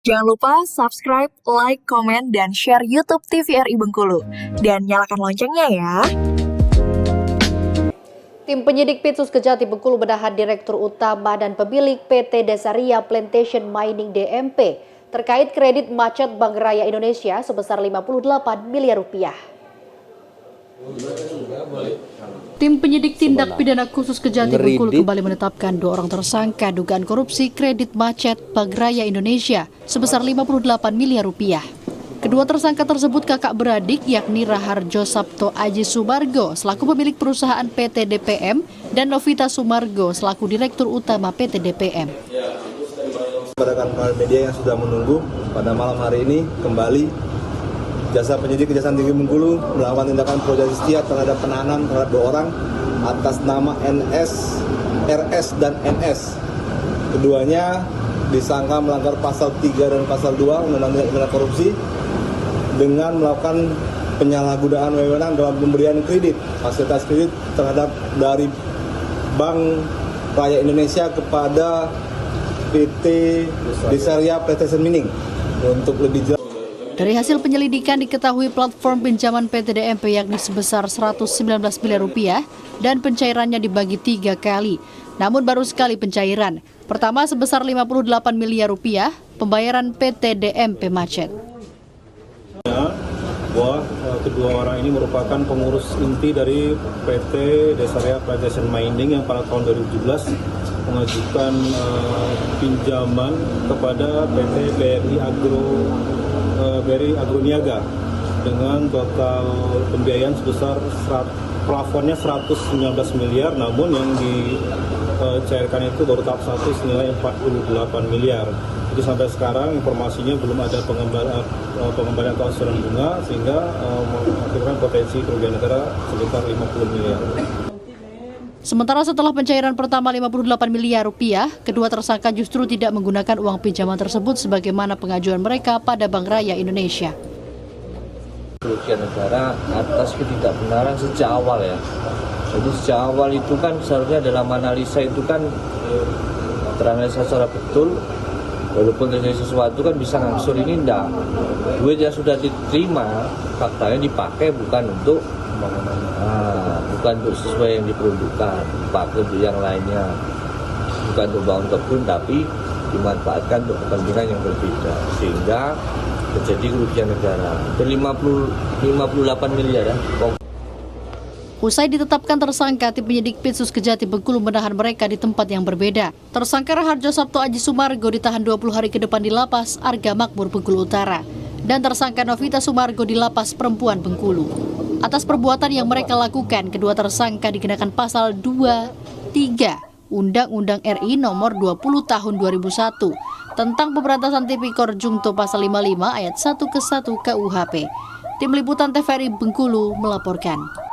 Jangan lupa subscribe, like, komen, dan share YouTube TVRI Bengkulu. Dan nyalakan loncengnya ya. Tim penyidik Pitsus Kejati Bengkulu menahan Direktur Utama dan pemilik PT Desaria Plantation Mining DMP terkait kredit macet Bank Raya Indonesia sebesar 58 miliar rupiah. Tim penyidik tindak pidana khusus Kejati Bengkulu kembali menetapkan 2 orang tersangka dugaan korupsi kredit macet Bank Raya Indonesia sebesar 58 miliar rupiah. Kedua tersangka tersebut kakak beradik yakni Raharjo Sabto Aji Sumargo selaku pemilik perusahaan PT DPM dan Novita Sumargo selaku Direktur Utama PT DPM. Pada kawan-kawan media yang sudah menunggu pada malam hari ini kembali Jasa Penyidik Kejaksaan Tinggi Bengkulu melakukan tindakan pro justisia terhadap penahanan terhadap 2 orang atas nama NS, RS, dan NS. Keduanya disangka melanggar pasal 3 dan pasal 2 Undang-Undang Tindak Korupsi dengan melakukan penyalahgunaan wewenang dalam pemberian kredit, fasilitas kredit terhadap dari Bank Raya Indonesia kepada PT Desaria Plantation Mining. Untuk lebih jelas, dari hasil penyelidikan diketahui platform pinjaman PT DMP yakni sebesar 119 miliar rupiah dan pencairannya dibagi 3 kali. Namun baru sekali pencairan. Pertama sebesar 58 miliar rupiah, pembayaran PT DMP macet. Bahwa kedua orang ini merupakan pengurus inti dari PT Desaria Plantation Mining yang pada tahun 2017 mengajukan pinjaman kepada PT BRI Agroniaga dengan total pembiayaan sebesar plafonnya 119 miliar, namun yang dicairkan itu baru tahap 1 senilai 48 miliar. Jadi sampai sekarang informasinya belum ada pengembalian atau asuran bunga sehingga mengakibatkan potensi kerugian negara sekitar 50 miliar. Sementara setelah pencairan pertama 58 miliar rupiah, kedua tersangka justru tidak menggunakan uang pinjaman tersebut sebagaimana pengajuan mereka pada Bank Raya Indonesia. Kerugian negara atas ketidakbenaran sejak awal ya. Jadi sejak awal itu kan seharusnya dalam analisa itu kan teranalisa secara betul. Walaupun terjadi sesuatu kan bisa ngangsur, ini enggak. Duit yang sudah diterima faktanya dipakai bukan untuk sesuai yang diperuntukkan, dipakai untuk yang lainnya, bukan untuk bangun kebun tapi dimanfaatkan untuk kepentingan yang berbeda sehingga terjadi kerugian negara 58 miliar ya. Usai ditetapkan tersangka, tim penyidik Pitsus Kejati Bengkulu menahan mereka di tempat yang berbeda. Tersangka Raharjo Sabto Aji Sumargo ditahan 20 hari ke depan di Lapas Arga Makmur Bengkulu Utara. Dan tersangka Novita Sumargo di Lapas Perempuan Bengkulu. Atas perbuatan yang mereka lakukan, kedua tersangka dikenakan pasal 2-3 Undang-Undang RI nomor 20 tahun 2001 tentang pemberantasan tipikor jungto pasal 55 ayat 1 ke 1 KUHP. Tim Liputan TVRI Bengkulu melaporkan.